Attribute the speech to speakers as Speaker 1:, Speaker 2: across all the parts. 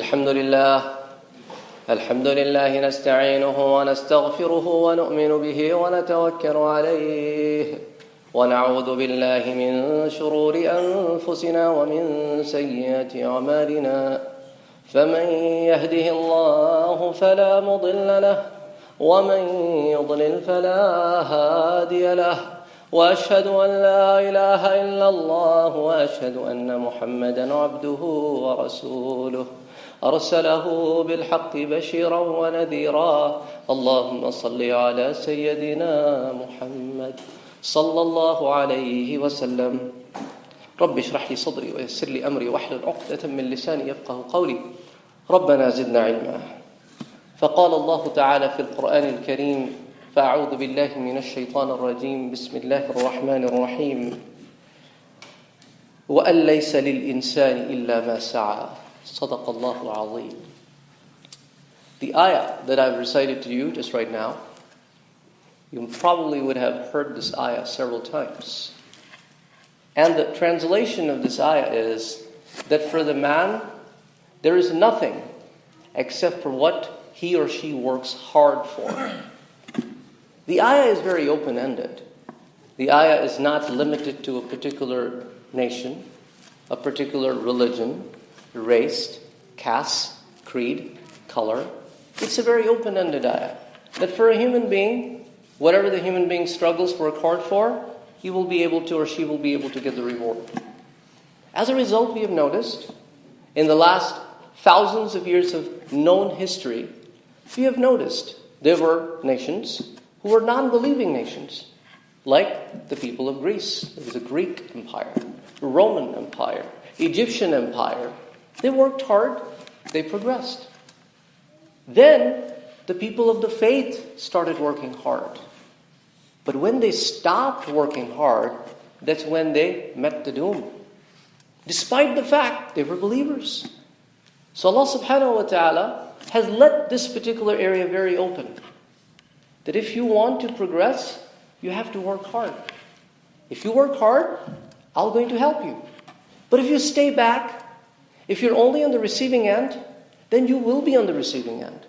Speaker 1: الحمد لله نستعينه ونستغفره ونؤمن به ونتوكل عليه ونعوذ بالله من شرور أنفسنا ومن سيئات أعمالنا فمن يهده الله فلا مضل له ومن يضلل فلا هادي له وأشهد أن لا إله إلا الله وأشهد أن محمدا عبده ورسوله أرسله بالحق بشيرا ونذيرا اللهم صل على سيدنا محمد صلى الله عليه وسلم رب اشرح لي صدري ويسر لي أمري واحلل عقدة من لساني يفقه قولي ربنا زدنا علما فقال الله تعالى في القرآن الكريم فأعوذ بالله من الشيطان الرجيم بسم الله الرحمن الرحيم وأن ليس للإنسان إلا ما سعى صدق الله العظيم. The ayah that I've recited to you just right now, you probably would have heard this ayah several times. And the translation of this ayah is that for the man, there is nothing except for what he or she works hard for. The ayah is very open-ended. The ayah is not limited to a particular nation, a particular religion, race, caste, creed, color. It's a very open-ended ayah. That for a human being, whatever the human being struggles to work hard for, he will be able to or she will be able to get the reward. As a result, we have noticed, in the last thousands of years of known history, we have noticed there were nations who were non-believing nations, like the people of Greece. There was a Greek empire, a Roman empire, Egyptian empire. They worked hard, they progressed. Then the people of the faith started working hard. But when they stopped working hard, that's when they met the doom. Despite the fact they were believers. So Allah subhanahu wa ta'ala has let this particular area very open. That if you want to progress, you have to work hard. If you work hard, I'm going to help you. But if you stay back, if you're only on the receiving end, then you will be on the receiving end.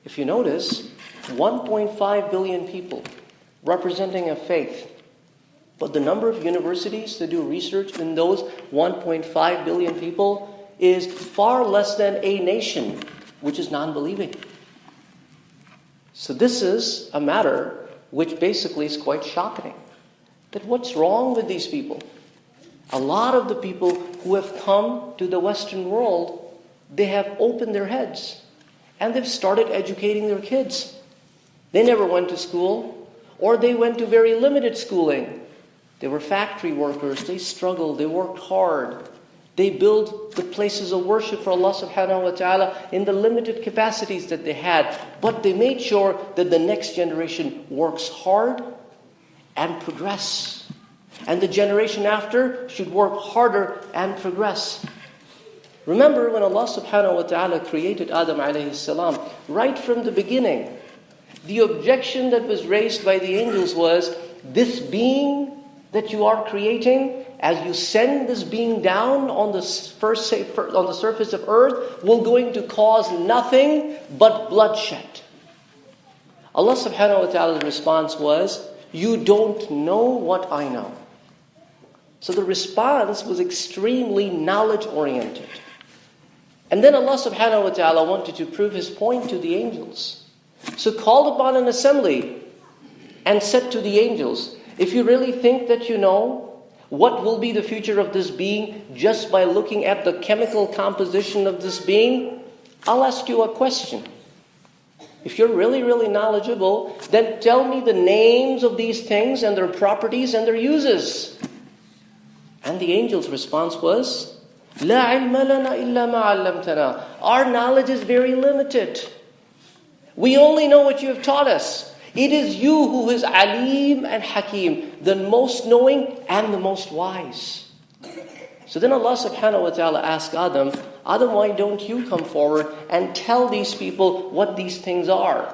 Speaker 1: If you notice, 1.5 billion people representing a faith. But the number of universities that do research in those 1.5 billion people is far less than a nation which is non-believing. So this is a matter which basically is quite shocking. That what's wrong with these people? A lot of the people who have come to the Western world, they have opened their heads and they've started educating their kids. They never went to school, or they went to very limited schooling. They were factory workers, they struggled, they worked hard. They built the places of worship for Allah subhanahu wa ta'ala in the limited capacities that they had. But they made sure that the next generation works hard and progress. And the generation after should work harder and progress. Remember when Allah subhanahu wa ta'ala created Adam alayhi salam, right from the beginning, the objection that was raised by the angels was, this being that you are creating, as you send this being down on the surface of earth, will going to cause nothing but bloodshed. Allah subhanahu wa ta'ala's response was, you don't know what I know. So the response was extremely knowledge-oriented. And then Allah subhanahu wa ta'ala wanted to prove His point to the angels. So called upon an assembly and said to the angels, if you really think that you know what will be the future of this being just by looking at the chemical composition of this being, I'll ask you a question. If you're really, really knowledgeable, then tell me the names of these things and their properties and their uses. And the angel's response was, لا علم لنا إلا ما علمتنا. Our knowledge is very limited. We only know what you have taught us. It is you who is Alim and Hakim, the most knowing and the most wise. So then Allah subhanahu wa ta'ala asked Adam, why don't you come forward and tell these people what these things are?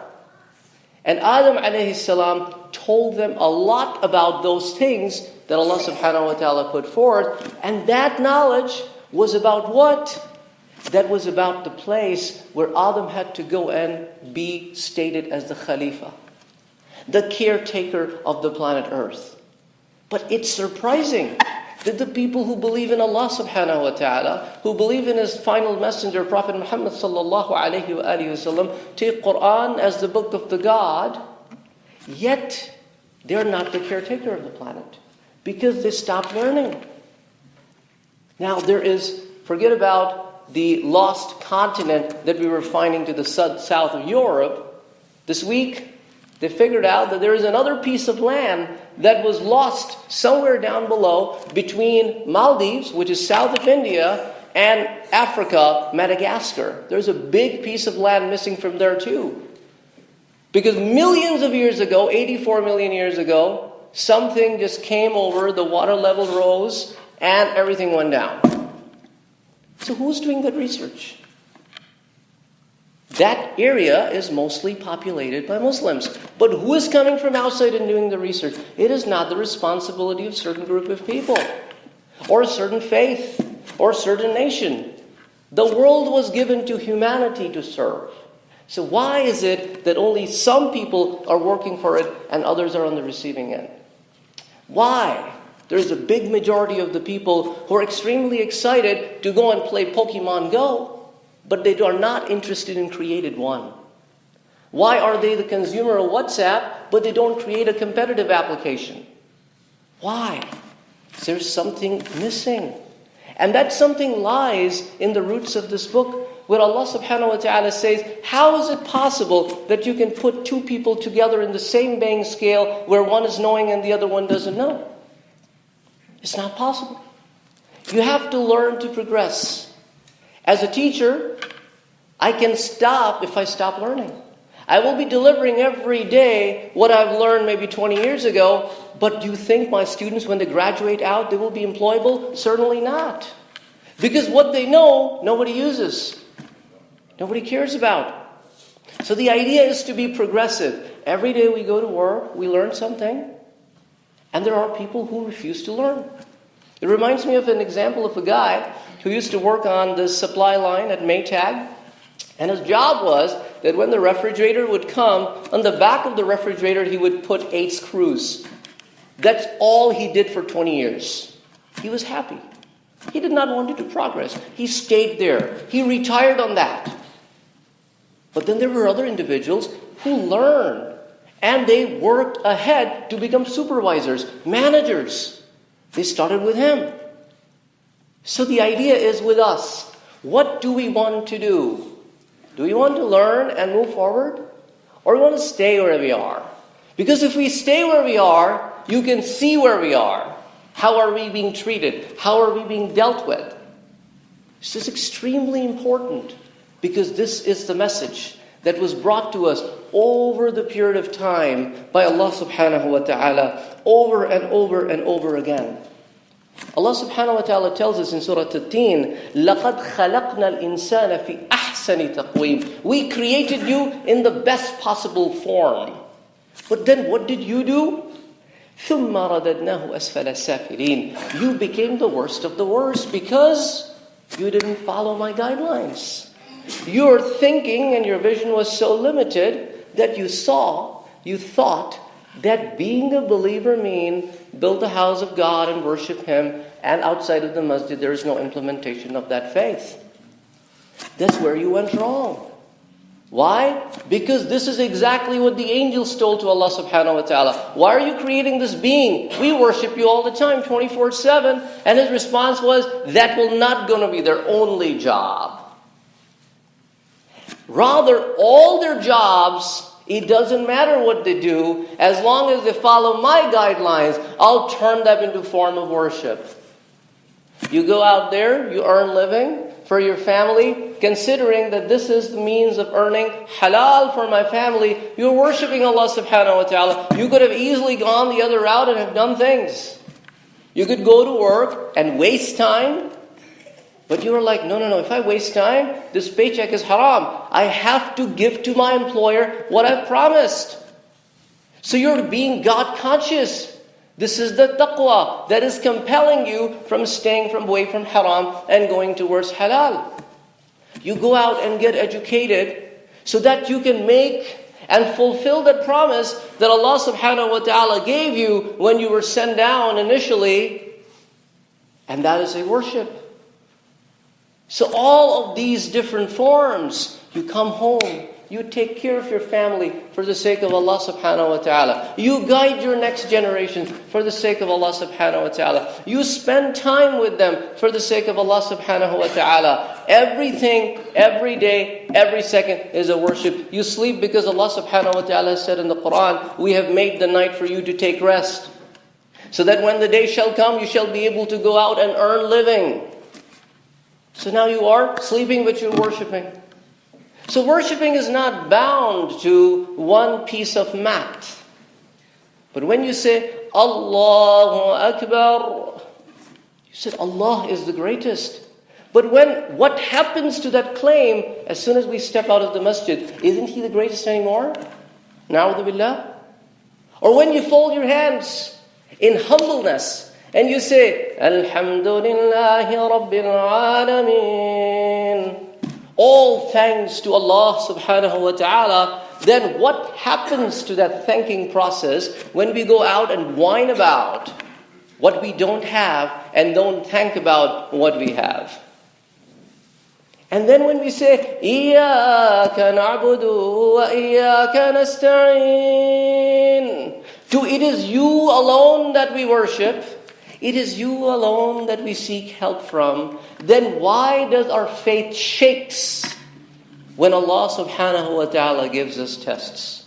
Speaker 1: And Adam alayhi salam told them a lot about those things that Allah subhanahu wa ta'ala put forth. And that knowledge was about what? that was about the place where Adam had to go and be stated as the Khalifa, the caretaker of the planet Earth. But it's surprising that the people who believe in Allah subhanahu wa ta'ala, who believe in His final messenger, Prophet Muhammad sallallahu alayhi wa alihi wasallam, take Quran as the book of the God, yet they're not the caretaker of the planet because they stopped learning. Now forget about the lost continent that we were finding to the south of Europe. This week, they figured out that there is another piece of land that was lost somewhere down below between Maldives, which is south of India, and Africa, Madagascar. There's a big piece of land missing from there too. Because millions of years ago, 84 million years ago, something just came over, the water level rose, and everything went down. So who's doing that research? That area is mostly populated by Muslims. But who is coming from outside and doing the research? It is not the responsibility of a certain group of people, or a certain faith, or a certain nation. The world was given to humanity to serve. So why is it that only some people are working for it and others are on the receiving end? Why? There's a big majority of the people who are extremely excited to go and play Pokemon Go, but they are not interested in creating one. Why are they the consumer of WhatsApp, but they don't create a competitive application? Why? There's something missing. And that something lies in the roots of this book, where Allah subhanahu wa ta'ala says, how is it possible that you can put two people together in the same weighing scale where one is knowing and the other one doesn't know? It's not possible. You have to learn to progress. As a teacher, I can stop if I stop learning. I will be delivering every day what I've learned maybe 20 years ago, but do you think my students, when they graduate out, they will be employable? Certainly not. Because what they know, nobody uses. Nobody cares about. So the idea is to be progressive. Every day we go to work, we learn something. And there are people who refuse to learn. It reminds me of an example of a guy who used to work on the supply line at Maytag. And his job was that when the refrigerator would come, on the back of the refrigerator he would put 8 screws. That's all he did for 20 years. He was happy. He did not want to do progress. He stayed there. He retired on that. But then there were other individuals who learned. And they worked ahead to become supervisors, managers. They started with him. So the idea is with us. What do we want to do? Do we want to learn and move forward? Or do we want to stay where we are? Because if we stay where we are, you can see where we are. How are we being treated? How are we being dealt with? This is extremely important because this is the message that was brought to us over the period of time by Allah subhanahu wa ta'ala over and over and over again. Allah subhanahu wa ta'ala tells us in Surah At-Teen, لَقَدْ خَلَقْنَا الْإِنسَانَ فِي أَحْسَنِ تَقْوِيمٍ. We created you in the best possible form. But then what did you do? ثُمَّ رَدَدْنَاهُ أَسْفَلَ السَّافِلِينَ. You became the worst of the worst because you didn't follow my guidelines. Your thinking and your vision was so limited that you thought that being a believer means build the house of God and worship Him, and outside of the masjid there is no implementation of that faith. That's where you went wrong. Why? Because this is exactly what the angels told to Allah subhanahu wa ta'ala. Why are you creating this being? We worship you all the time, 24/7. And his response was, that will not going to be their only job. Rather, all their jobs, it doesn't matter what they do, as long as they follow my guidelines, I'll turn them into a form of worship. You go out there, you earn living for your family, considering that this is the means of earning halal for my family, you're worshiping Allah subhanahu wa ta'ala. You could have easily gone the other route and have done things. You could go to work and waste time. But you are like, no, if I waste time, this paycheck is haram. I have to give to my employer what I've promised. So you're being God conscious. This is the taqwa that is compelling you from staying away from haram and going towards halal. You go out and get educated so that you can make and fulfill that promise that Allah subhanahu wa ta'ala gave you when you were sent down initially. And that is a worship. So all of these different forms, you come home, you take care of your family for the sake of Allah subhanahu wa ta'ala. You guide your next generation for the sake of Allah subhanahu wa ta'ala. You spend time with them for the sake of Allah subhanahu wa ta'ala. Everything, every day, every second is a worship. You sleep because Allah subhanahu wa ta'ala said in the Quran, we have made the night for you to take rest. So that when the day shall come, you shall be able to go out and earn living. So now you are sleeping, but you're worshiping. So worshiping is not bound to one piece of mat. But when you say, Allahu Akbar, you said Allah is the greatest. But what happens to that claim as soon as we step out of the masjid? Isn't He the greatest anymore? Na'udhu billah. Or when you fold your hands in humbleness and you say, Alhamdulillahi Rabbil Alameen, all thanks to Allah subhanahu wa ta'ala, then what happens to that thanking process when we go out and whine about what we don't have and don't thank about what we have? And then when we say, إِيَّاكَ نَعْبُدُ وَإِيَّاكَ نَسْتَعِينُ, it is you alone that we worship, it is you alone that we seek help from, then why does our faith shakes when Allah subhanahu wa ta'ala gives us tests?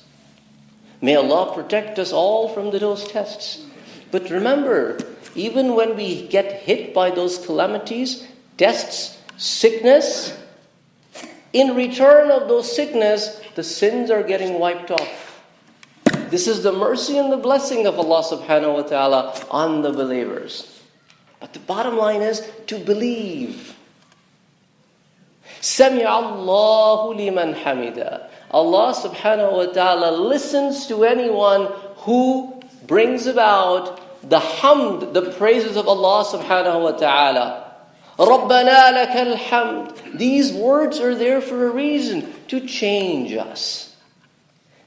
Speaker 1: May Allah protect us all from those tests. But remember, even when we get hit by those calamities, tests, sickness, in return of those sickness, the sins are getting wiped off. This is the mercy and the blessing of Allah subhanahu wa ta'ala on the believers. But the bottom line is to believe. Sami'a Allahu liman hamida. Allah subhanahu wa ta'ala listens to anyone who brings about the hamd, the praises of Allah subhanahu wa ta'ala. Rabbana lakal hamd. These words are there for a reason, to change us.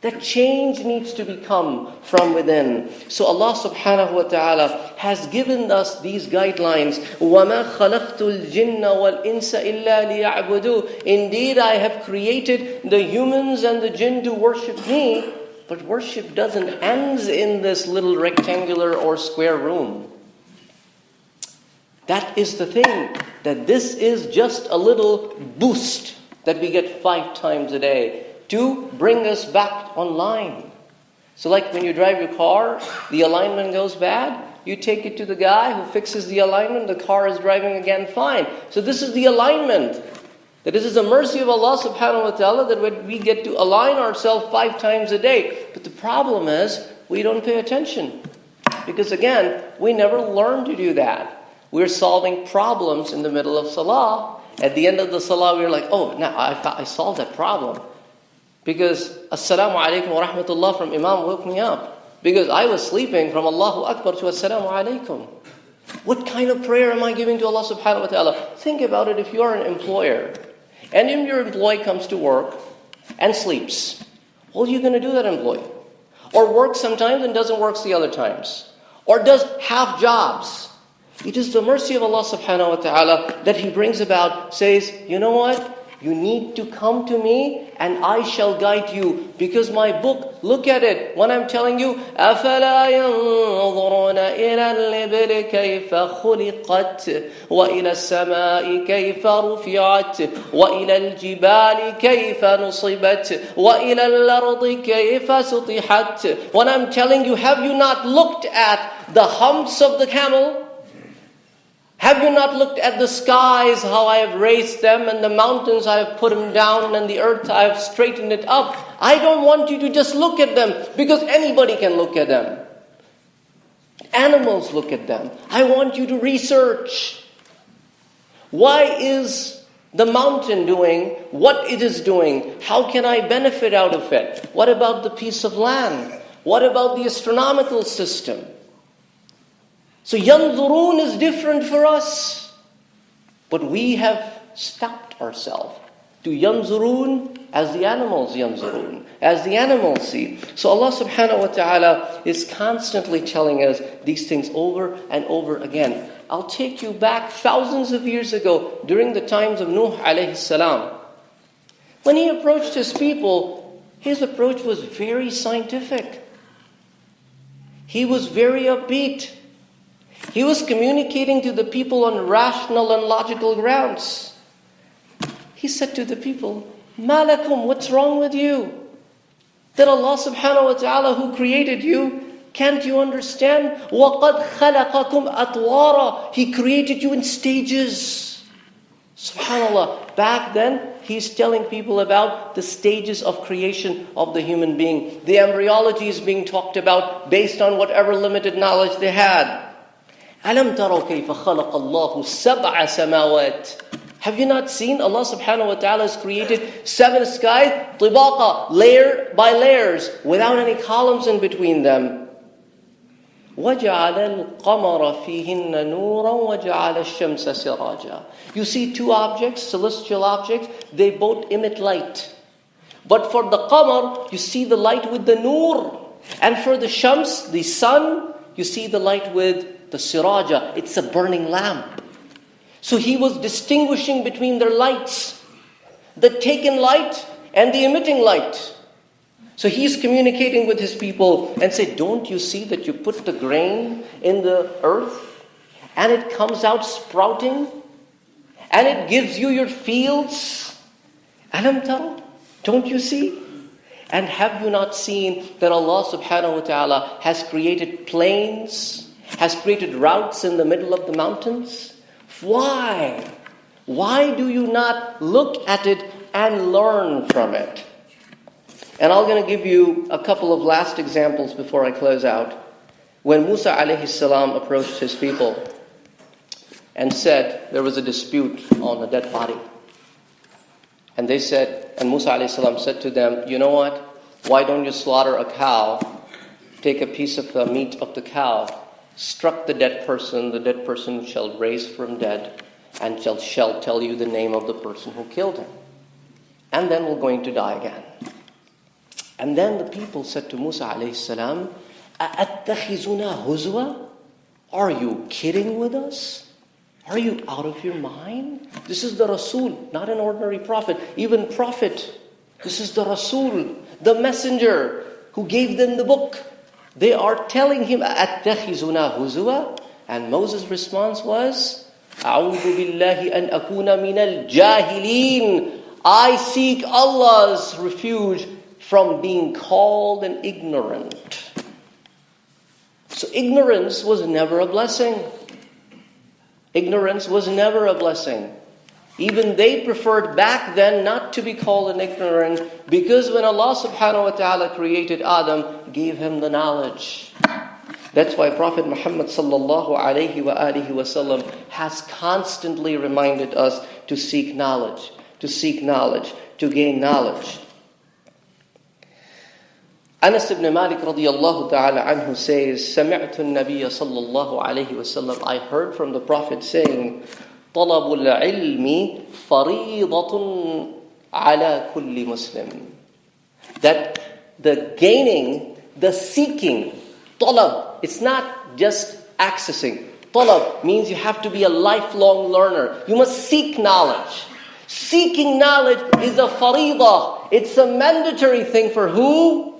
Speaker 1: That change needs to become from within. So Allah subhanahu wa ta'ala has given us these guidelines. وَمَا خَلَقْتُ الْجِنَّ وَالْإِنسَ إِلَّا لِيَعْبُدُوا. Indeed, I have created the humans and the jinn to worship me. But worship doesn't end in this little rectangular or square room. That is the thing. That this is just a little boost that we get 5 times a day to bring us back online. So like when you drive your car, the alignment goes bad, you take it to the guy who fixes the alignment, the car is driving again fine. So this is the alignment. That this is the mercy of Allah subhanahu wa ta'ala that we get to align ourselves 5 times a day. But the problem is, we don't pay attention. Because again, we never learn to do that. We're solving problems in the middle of salah. At the end of the salah, we're like, oh, now I solved that problem. Because Assalamu alaikum wa rahmatullah from Imam woke me up. Because I was sleeping from Allahu Akbar to Assalamu alaikum. What kind of prayer am I giving to Allah subhanahu wa ta'ala? Think about it if you are an employer. And if your employee comes to work and sleeps, what are you going to do that employee? Or works sometimes and doesn't work the other times. Or does half jobs. It is the mercy of Allah subhanahu wa ta'ala that He brings about, says, you know what? You need to come to me and I shall guide you. Because my book, look at it. When I'm telling you, أَفَلَا يَنظُرُونَ إِلَى الْإِبِلِ كَيْفَ خُلِقَتْ وَإِلَى السَّمَاءِ كَيْفَ رُفِعَتْ وَإِلَى الْجِبَالِ كَيْفَ نُصِبَتْ وَإِلَى الْأَرْضِ كَيْفَ سُطِحَتْ. When I'm telling you, have you not looked at the humps of the camel? Have you not looked at the skies, how I have raised them, and the mountains I have put them down, and the earth I have straightened it up? I don't want you to just look at them, because anybody can look at them. Animals look at them. I want you to research. Why is the mountain doing what it is doing? How can I benefit out of it? What about the piece of land? What about the astronomical system? So yanzurun is different for us. But we have stopped ourselves. to yanzurun, as the animals yanzurun, as the animals see. So Allah subhanahu wa ta'ala is constantly telling us these things over and over again. I'll take you back thousands of years ago during the times of Nuh alayhi salam. When he approached his people, his approach was very scientific. He was very upbeat. He was communicating to the people on rational and logical grounds. He said to the people, Malakum, what's wrong with you? That Allah subhanahu wa ta'ala who created you, can't you understand? وَقَدْ خَلَقَكُمْ أَطْوَارًا. He created you in stages. Subhanallah. Back then, he's telling people about the stages of creation of the human being. The embryology is being talked about based on whatever limited knowledge they had. أَلَمْ تَرَوْا كَيْفَ خَلَقَ اللَّهُ سَبْعَ سَمَاوَاتٍ. Have you not seen Allah subhanahu wa ta'ala has created 7 skies, طِبَاقًا, layer by layers, without any columns in between them. وَجَعَلَ الْقَمَرَ فِيهِنَّ نُورًا وَجَعَلَ الشَّمْسَ سِرَاجًا. You see 2 objects, celestial objects, they both emit light. But for the qamar, you see the light with the nur. And for the shams, the sun, you see the light with the siraja. It's a burning lamp. So he was distinguishing between their lights, the taken light and the emitting light. So he's communicating with his people and say, don't you see that you put the grain in the earth and it comes out sprouting and it gives you your fields? Alam tara? Don't you see? And have you not seen that Allah subhanahu wa ta'ala has created plains, has created routes in the middle of the mountains? Why? Why do you not look at it and learn from it? And I'm going to give you a couple of last examples before I close out. When Musa alayhi salam approached his people and said there was a dispute on a dead body. And they said, and Musa alayhi salam said to them, you know what? Why don't you slaughter a cow, take a piece of the meat of the cow, struck the dead person shall raise from dead, and shall tell you the name of the person who killed him. And then we're going to die again. And then the people said to Musa alayhi salam, أَأَتَّخِذُنَا هُزُوًا? Are you kidding with us? Are you out of your mind? This is the Rasul, not an ordinary prophet. Even prophet, this is the Rasul, the messenger who gave them the book. They are telling him, أَأَتَّخِذُنَا هُزُوًا? And Moses' response was, أَعُوذُ بِاللَّهِ أَنْ أَكُونَ مِنَ الْجَاهِلِينَ. I seek Allah's refuge from being called an ignorant. So ignorance was never a blessing. Ignorance was never a blessing. Even they preferred back then not to be called an ignorant, because when Allah subhanahu wa ta'ala created Adam, gave him the knowledge. That's why Prophet Muhammad sallallahu alayhi wa alihi wasallam has constantly reminded us to seek knowledge, to gain knowledge. Anas ibn Malik radiyallahu ta'ala anhu says, سَمِعْتُ النَّبِيَّ صَلَّى اللَّهُ عَلَيْهِ وَسَلَّمَ. I heard from the Prophet saying, طَلَبُ الْعِلْمِ فَرِيضَةٌ عَلَى كُلِّ مُسْلِمٍ. That the gaining, the seeking, talab, it's not just accessing. Talab means you have to be a lifelong learner. You must seek knowledge. Seeking knowledge is a faridah. It's a mandatory thing for who?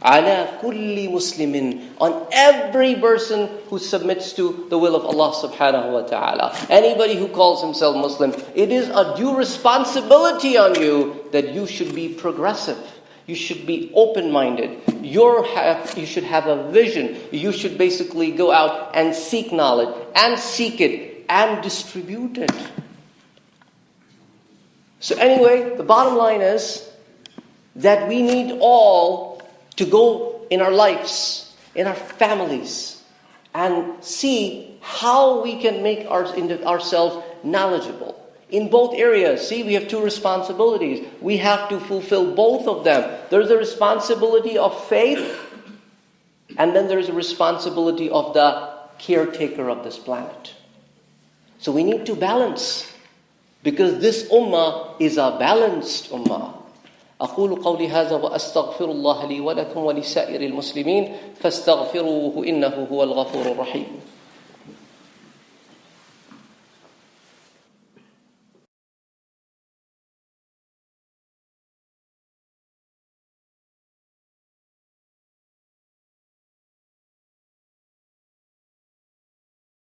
Speaker 1: عَلَى كُلِّ مُسْلِمٍ. On every person who submits to the will of Allah subhanahu wa ta'ala. Anybody who calls himself Muslim, it is a due responsibility on you that you should be progressive. You should be open-minded. You should have a vision. You should basically go out and seek knowledge and seek it and distribute it. So anyway, the bottom line is that we need all to go in our lives, in our families, and see how we can make ourselves knowledgeable in both areas. See, we have 2 responsibilities. We have to fulfill both of them. There's a responsibility of faith, and then there's a responsibility of the caretaker of this planet. So we need to balance Because this ummah is a balanced ummah. أقول قولي هذا وأستغفر الله لي ولكم ولسائر المسلمين فاستغفروه إنه هو الغفور الرحيم.